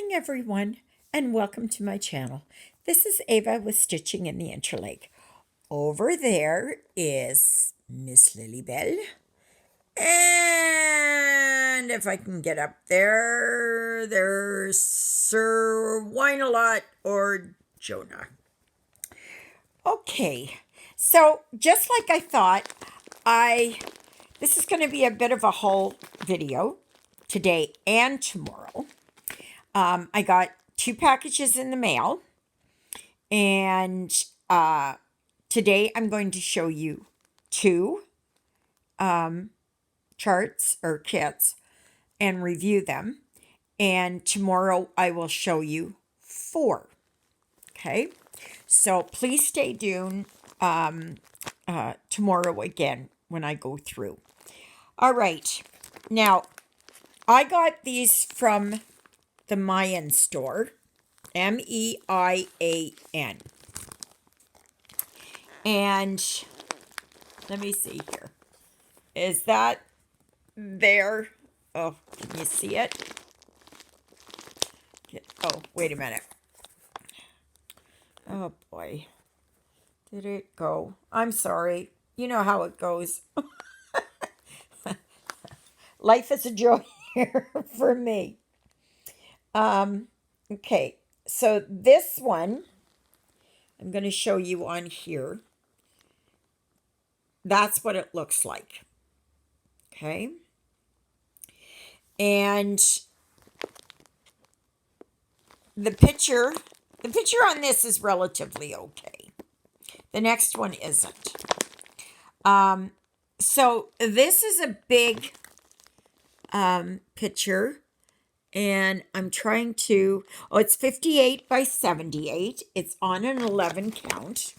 morning, everyone, and welcome to my channel. This is Eva with Stitching in the Interlake. Over there is Miss Lilybell. And if I can get up there, there's Sir Wine-A-Lot or Jonah. Okay, so just like I thought, this is going to be a bit of a haul video today and tomorrow. I got 2 packages in the mail, and today I'm going to show you 2 charts or kits and review them, and tomorrow I will show you 4. Okay, so please stay tuned tomorrow again when I go through. All right, now I got these from the Meian store, Meian. And let me see here. Is that there? Oh, can you see it? Oh, wait a minute. Oh boy. Did it go? I'm sorry. You know how it goes. Life is a joy here for me. Okay, so this one I'm going to show you on here. That's what it looks like. Okay. And the picture on this is relatively okay. The next one isn't. So this is a big picture. And I'm trying to, it's 58 by 78. It's on an 11 count.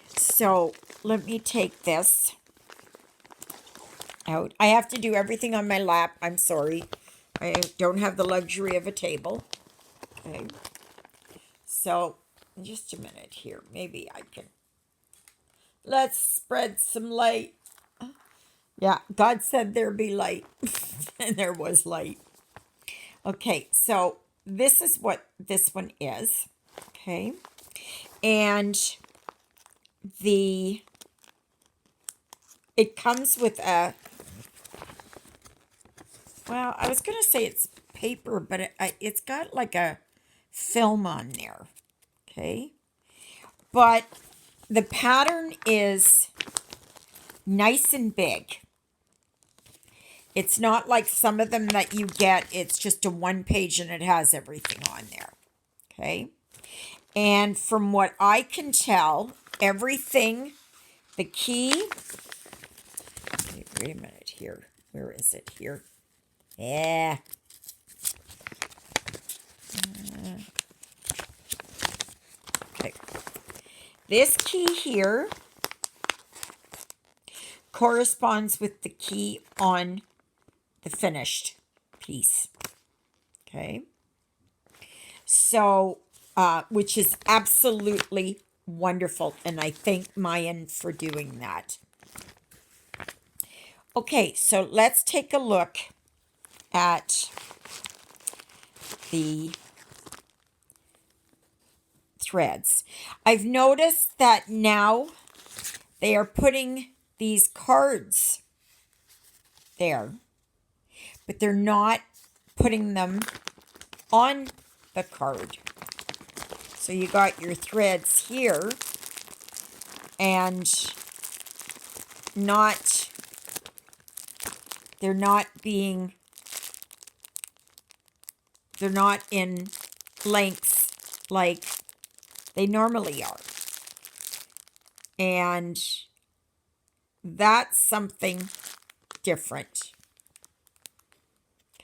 So let me take this out. I have to do everything on my lap. I'm sorry. I don't have the luxury of a table. Okay. So just a minute here. Maybe I can. Let's spread some light. Yeah, God said there be light. And there was light. Okay, so this is what this one is, okay? And it comes with a, well, I was going to say it's paper, but it's got like a film on there, okay? But the pattern is nice and big. It's not like some of them that you get, it's just a 1 page and it has everything on there. Okay. And from what I can tell, everything, the key, wait a minute here. Where is it here? Yeah. Okay. This key here corresponds with the key on the finished piece. Okay. So, which is absolutely wonderful. And I thank Meian for doing that. Okay. So let's take a look at the threads. I've noticed that now they are putting these cards there, but they're not putting them on the card. So you got your threads here and they're not in lengths like they normally are. And that's something different.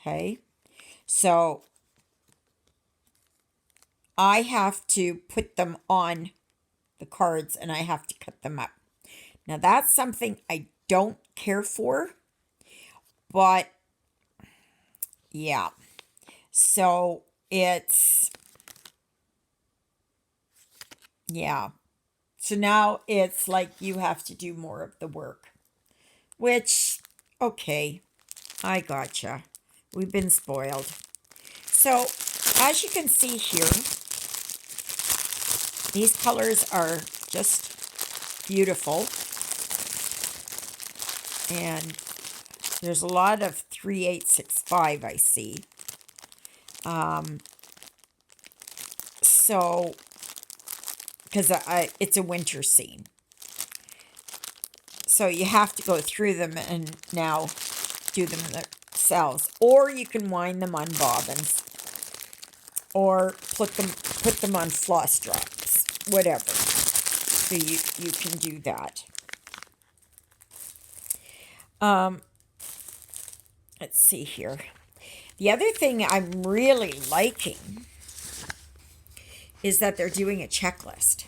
Okay, so I have to put them on the cards and I have to cut them up. Now that's something I don't care for, but yeah, so it's, yeah. So now it's like you have to do more of the work, which, okay, I gotcha. We've been spoiled. So as you can see here, these colors are just beautiful. And there's a lot of 3865 I see. So, because it's a winter scene. So you have to go through them and now do them themselves. Or you can wind them on bobbins. Or put them on floss drops. Whatever. So you can do that. Let's see here. The other thing I'm really liking is that they're doing a checklist.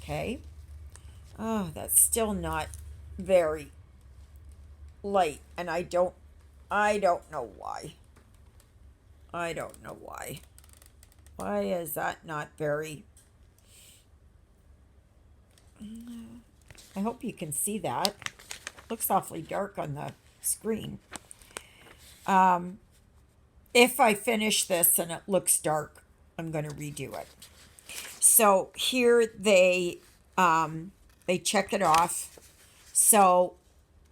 Okay. Oh, that's still not very light, and I don't know why. I don't know why. Why is that not very... I hope you can see that. Looks awfully dark on the screen. If I finish this and it looks dark, I'm going to redo it. So here they check it off. So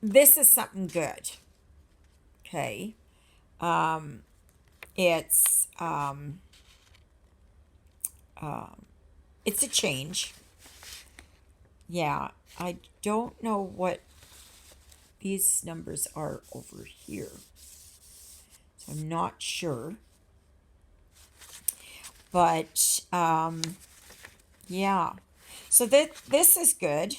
this is something good. Okay. It's a change. Yeah, I don't know what these numbers are over here. So I'm not sure. But, yeah. So this is good.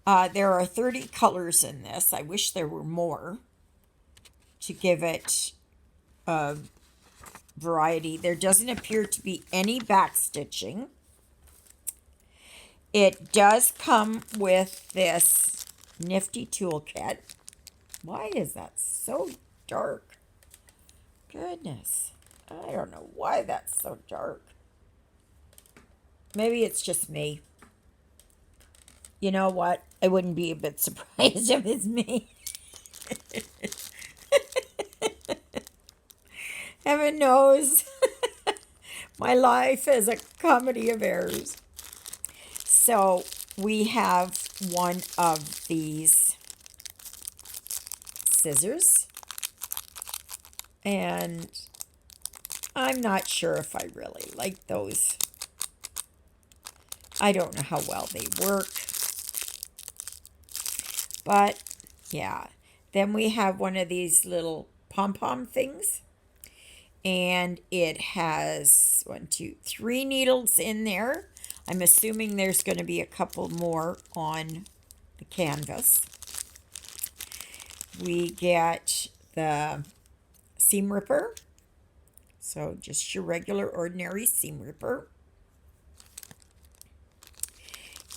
There are 30 colors in this. I wish there were more to give it a variety. There doesn't appear to be any back stitching. It does come with this nifty toolkit. Why is that so dark? Goodness. I don't know why that's so dark. Maybe it's just me. You know what? I wouldn't be a bit surprised if it's me. Heaven knows. My life is a comedy of errors. So we have one of these scissors. And I'm not sure if I really like those. I don't know how well they work. But, yeah. Then we have one of these little pom-pom things. And it has 3 needles in there. I'm assuming there's going to be a couple more on the canvas. We get the seam ripper. So just your regular ordinary seam ripper.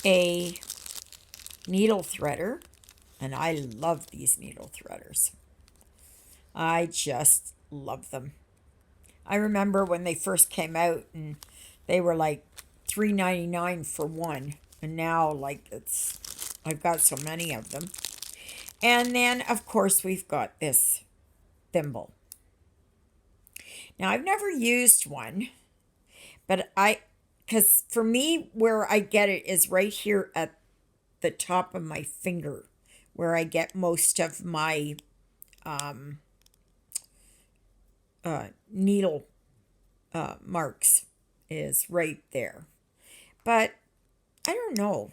A needle threader. And I love these needle threaders. I just love them. I remember when they first came out and they were like $3.99 for one. And now I've got so many of them. And then of course we've got this thimble. Now I've never used one, but because for me where I get it is right here at the top of my finger, where I get most of my needle marks is right there. But I don't know.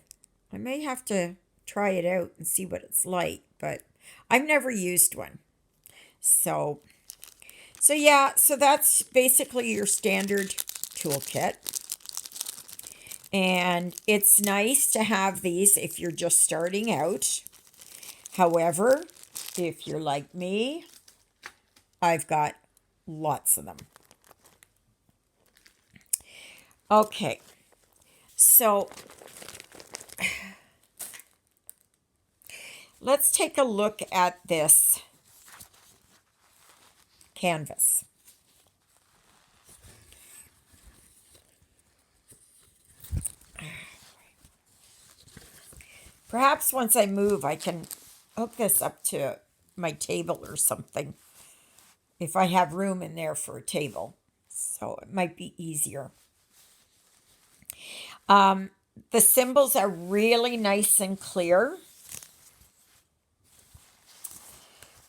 I may have to try it out and see what it's like, but I've never used one. So yeah, so that's basically your standard toolkit. And it's nice to have these if you're just starting out. However, if you're like me, I've got lots of them. Okay, so let's take a look at this canvas. Perhaps once I move, I can hook this up to my table or something. if I have room in there for a table. So it might be easier. The symbols are really nice and clear.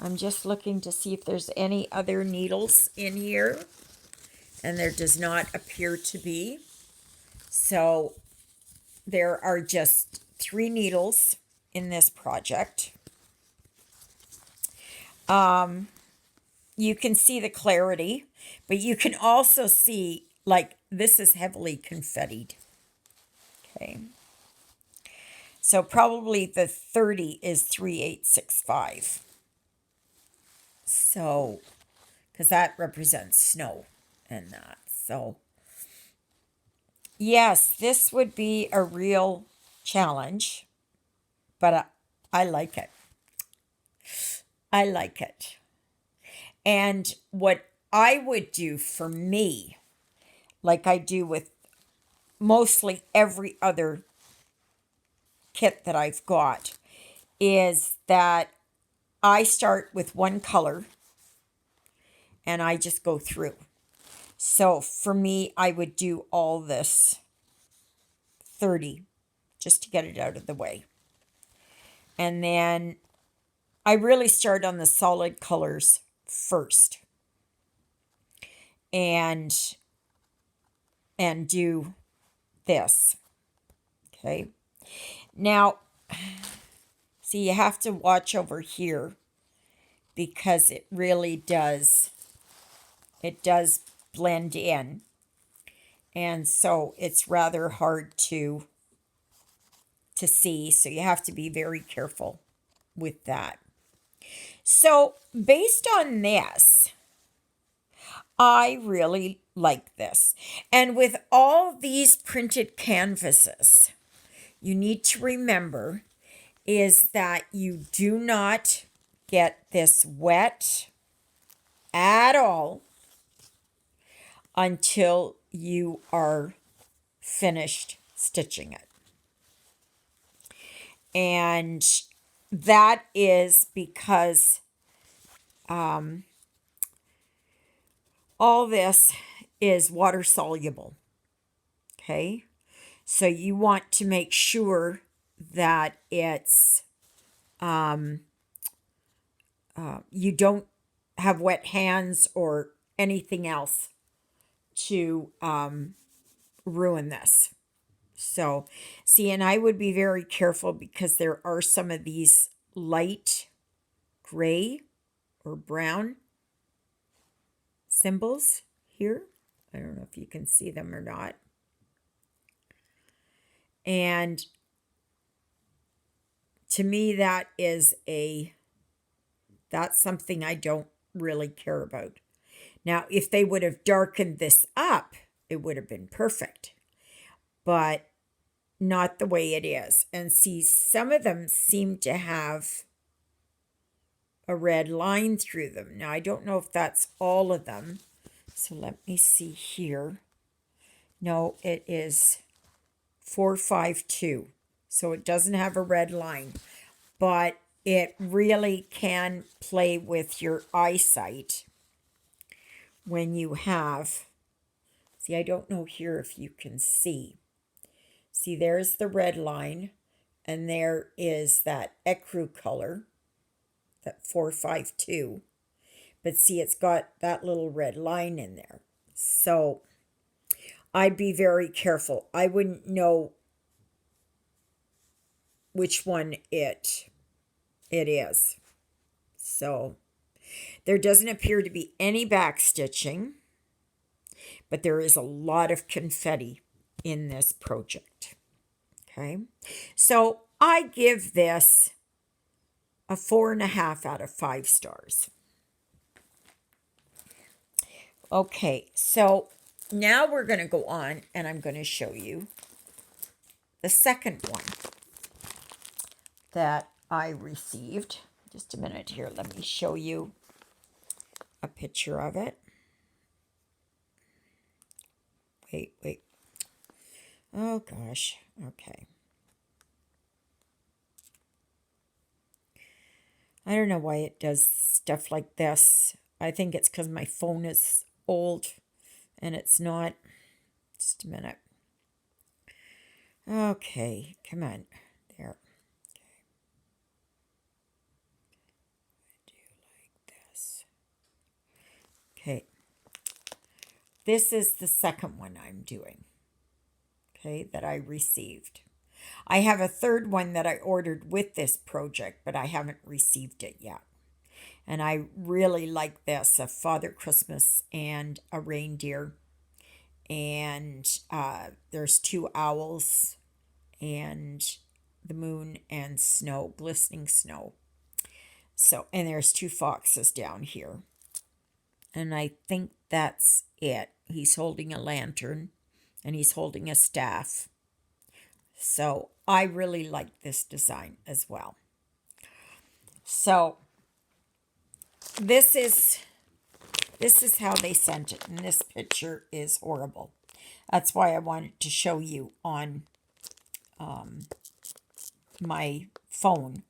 I'm just looking to see if there's any other needles in here, and there does not appear to be. So there are just 3 needles in this project. You can see the clarity, but you can also see, like, this is heavily confettied. Okay. So probably the 30 is 3865. So, because that represents snow and that. So, yes, this would be a real challenge, but I like it. I like it. And what I would do for me, like I do with mostly every other kit that I've got, is that I start with one color and I just go through. So for me, I would do all this 30 just to get it out of the way. And then I really start on the solid colors first and do this. Okay. Now, see, you have to watch over here because it really does, it does blend in. And so it's rather hard to see. So you have to be very careful with that. So based on this, I really like this. And with all these printed canvases, you need to remember is that you do not get this wet at all until you are finished stitching it. And that is because all this is water soluble. Okay. So you want to make sure that it's, you don't have wet hands or anything else to ruin this. So, see, and I would be very careful because there are some of these light gray or brown symbols here. I don't know if you can see them or not. And to me, that's something I don't really care about. Now, if they would have darkened this up, it would have been perfect. But not the way it is. And see, some of them seem to have a red line through them. Now, I don't know if that's all of them. So let me see here. No, it is 452. So it doesn't have a red line. But it really can play with your eyesight when you have... See, I don't know here if you can see. See, there's the red line, and there is that ecru color, that 452. But see, it's got that little red line in there. So I'd be very careful. I wouldn't know which one it is. So there doesn't appear to be any back stitching, but there is a lot of confetti in this project. Okay, so I give this a 4.5 out of 5 stars. Okay, so now we're going to go on and I'm going to show you the second one that I received. Just a minute here, let me show you a picture of it. Wait. Oh gosh, okay. I don't know why it does stuff like this. I think it's because my phone is old and it's not. Just a minute. Okay, come on. There. Do like this. Okay. This is the second one I'm doing. Okay, that I received. I have a third one that I ordered with this project, but I haven't received it yet. And I really like this, a Father Christmas and a reindeer. And there's 2 owls and the moon and snow, glistening snow. So, and there's 2 foxes down here. And I think that's it. He's holding a lantern and he's holding a staff. So I really like this design as well. So this is how they sent it, and this picture is horrible. That's why I wanted to show you on my phone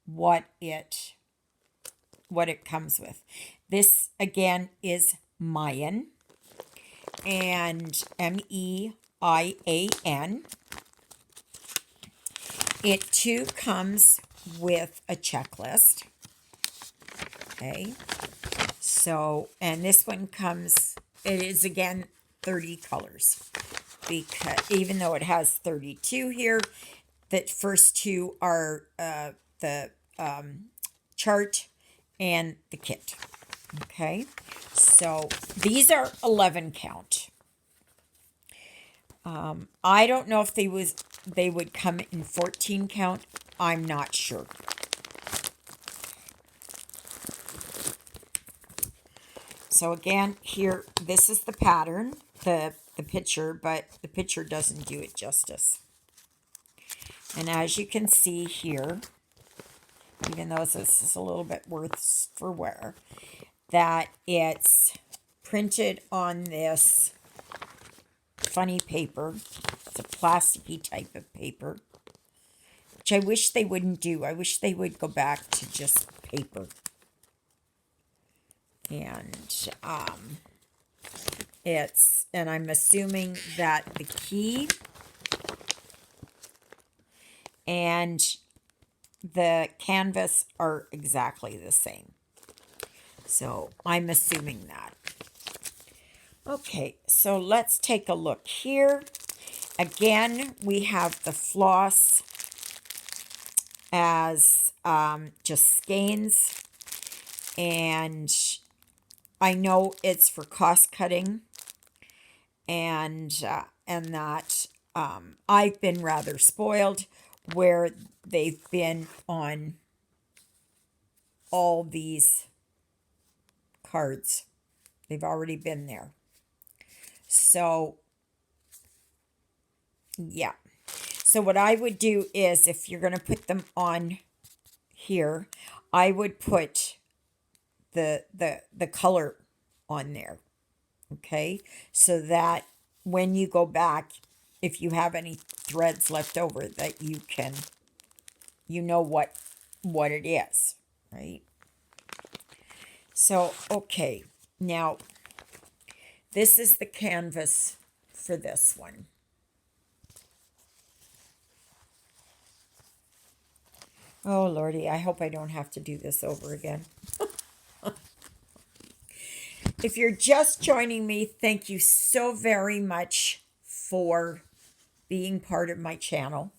what it comes with. This again is Meian, and Meian. It too comes with a checklist. Okay. So, and this one comes, it is again 30 colors. Because even though it has 32 here, the first 2 are the chart and the kit. Okay. So these are 11 count. I don't know if they would come in 14 count. I'm not sure. So again, here, this is the pattern, the picture, but the picture doesn't do it justice. And as you can see here, even though this is a little bit worse for wear, that it's printed on this funny paper. It's a plasticky type of paper, which I wish they wouldn't do. I wish they would go back to just paper. And and I'm assuming that the key and the canvas are exactly the same. So I'm assuming that. Okay, so let's take a look here. Again, we have the floss as just skeins, and I know it's for cost cutting, and that I've been rather spoiled where they've been on all these cards. They've already been there. So, yeah. So what I would do is, if you're going to put them on here, I would put the color on there. Okay? So that when you go back, if you have any threads left over, that you can, you know what it is, right? So, okay. Now, this is the canvas for this one. Oh, Lordy, I hope I don't have to do this over again. If you're just joining me, thank you so very much for being part of my channel.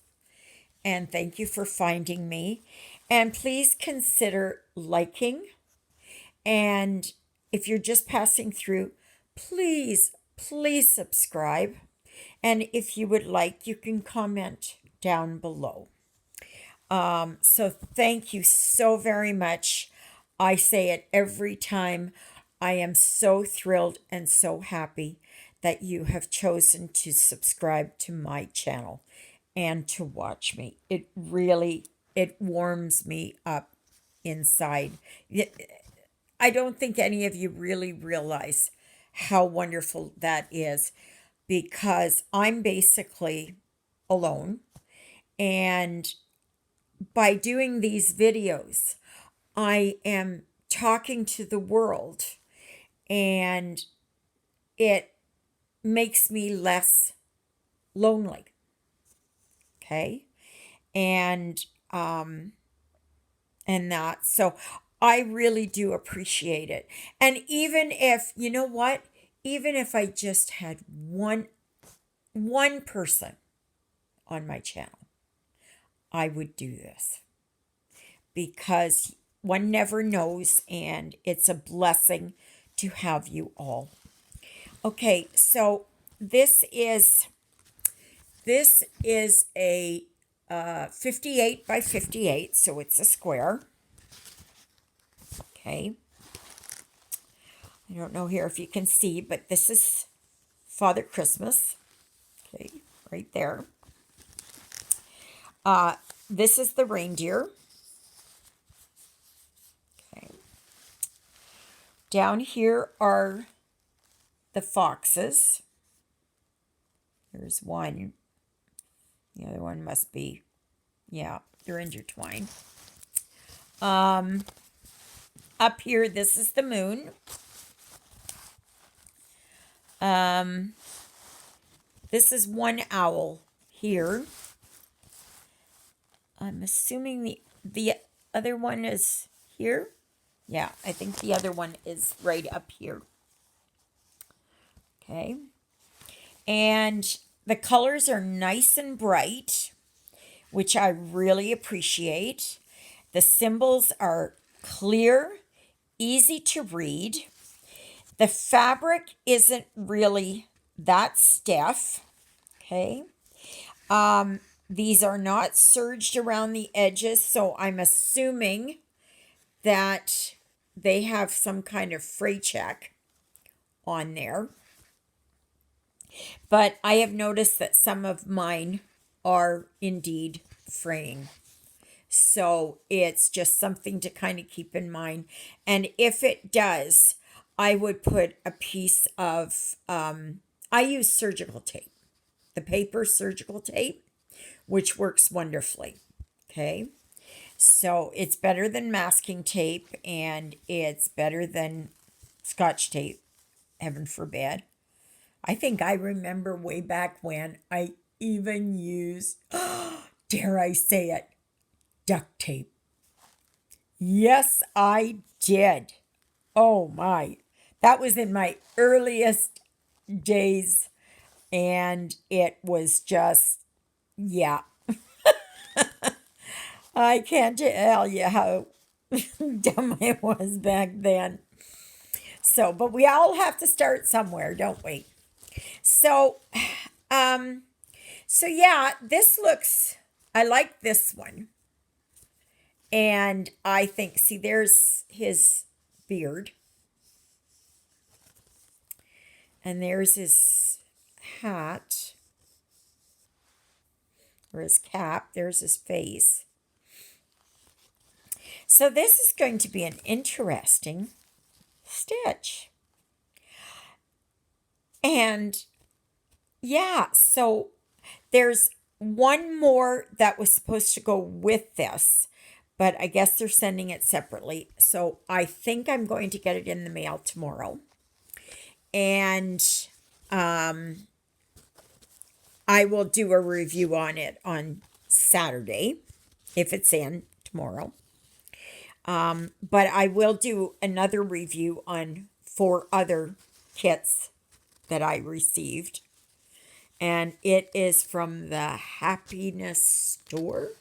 And thank you for finding me. And please consider liking. And if you're just passing through, please subscribe. And if you would like, you can comment down below. So thank you so very much. I say it every time. I am so thrilled and so happy that you have chosen to subscribe to my channel and to watch me. It warms me up inside. I don't think any of you really realize how wonderful that is, because I'm basically alone, and by doing these videos, I am talking to the world, and it makes me less lonely. Okay. And that, so I really do appreciate it. And even if, you know what, even if I just had one person on my channel, I would do this, because one never knows, and it's a blessing to have you all. Okay, so this is a 58 by 58, so it's a square. Okay. I don't know here if you can see, but this is Father Christmas. Okay, right there. This is the reindeer. Okay. Down here are the foxes. There's one. The other one must be, yeah, they're intertwined. Up here, this is the moon. This is one owl here. I'm assuming the other one is here. Yeah, I think the other one is right up here. Okay. And the colors are nice and bright, which I really appreciate. The symbols are clear, easy to read. The fabric isn't really that stiff. Okay. These are not serged around the edges, so I'm assuming that they have some kind of fray check on there. But I have noticed that some of mine are indeed fraying. So it's just something to kind of keep in mind. And if it does, I would put a piece of, I use surgical tape, the paper surgical tape, which works wonderfully. Okay. So it's better than masking tape, and it's better than Scotch tape, heaven forbid. I think I remember way back when I even used, dare I say it, duct tape. Yes, I did. Oh my. That was in my earliest days, and it was just, yeah. I can't tell you how dumb I was back then. So, but we all have to start somewhere, don't we? So, yeah, this looks, I like this one. And I think, see, there's his beard. And there's his hat. Or his cap. There's his face. So this is going to be an interesting stitch. And yeah, so there's one more that was supposed to go with this, but I guess they're sending it separately. So I think I'm going to get it in the mail tomorrow. And I will do a review on it on Saturday, if it's in tomorrow. But I will do another review on 4 other kits that I received. And it is from the Happiness Store.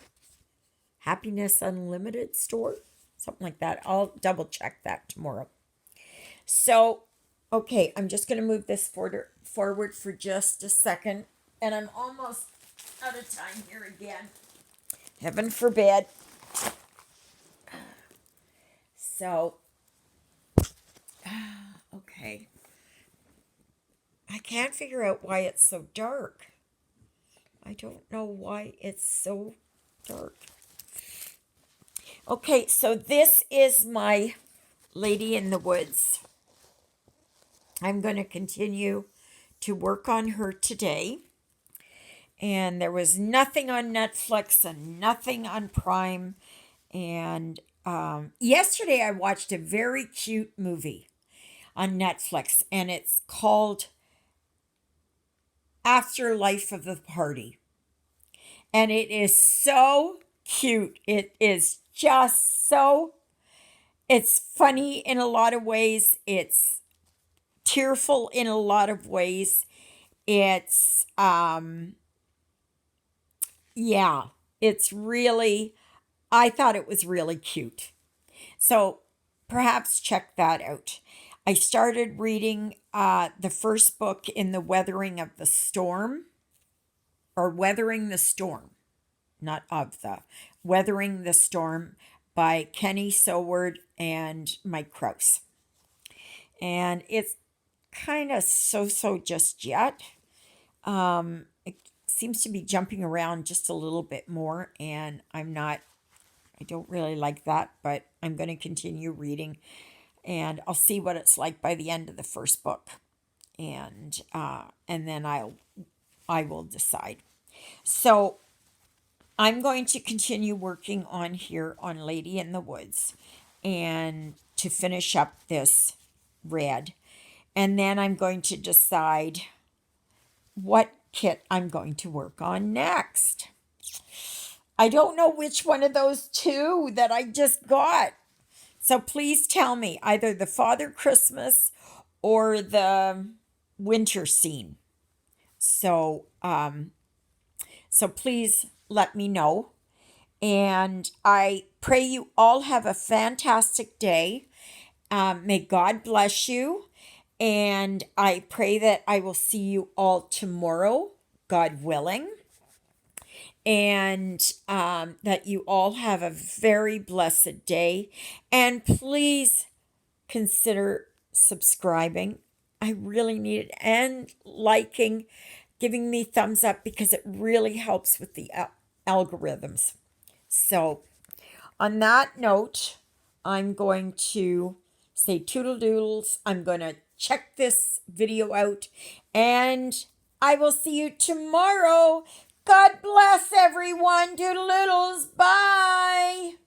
Happiness Unlimited Store. Something like that. I'll double check that tomorrow. So, okay, I'm just going to move this forward for just a second. And I'm almost out of time here again. Heaven forbid. So, okay. I can't figure out why it's so dark. I don't know why it's so dark. Okay, so this is my Lady in the Woods. I'm going to continue to work on her today. And there was nothing on Netflix and nothing on Prime. And yesterday I watched a very cute movie on Netflix, and it's called Afterlife of the Party. And it is so cute. It is just so, it's funny in a lot of ways. It's tearful in a lot of ways. It's, yeah, it's really, I thought it was really cute. So perhaps check that out. I started reading the first book in the Weathering of the Storm, or Weathering the Storm, not of the, Weathering the Storm by Kenny Soward and Mike Krause. And it's kind of so just yet. It seems to be jumping around just a little bit more, and I don't really like that, but I'm going to continue reading, and I'll see what it's like by the end of the first book, and then I will decide. So I'm going to continue working on here on Lady in the Woods, and to finish up this read, and then I'm going to decide what kit I'm going to work on next. I don't know which one of those two that I just got. So please tell me either the Father Christmas or the winter scene. So please let me know. And I pray you all have a fantastic day. May God bless you. And I pray that I will see you all tomorrow, God willing. And that you all have a very blessed day. And please consider subscribing. I really need it. And liking, giving me thumbs up, because it really helps with the algorithms. So on that note, I'm going to say toodle-doodles. I'm going to check this video out, and I will see you tomorrow. God bless everyone. Doodle-doodles. Bye.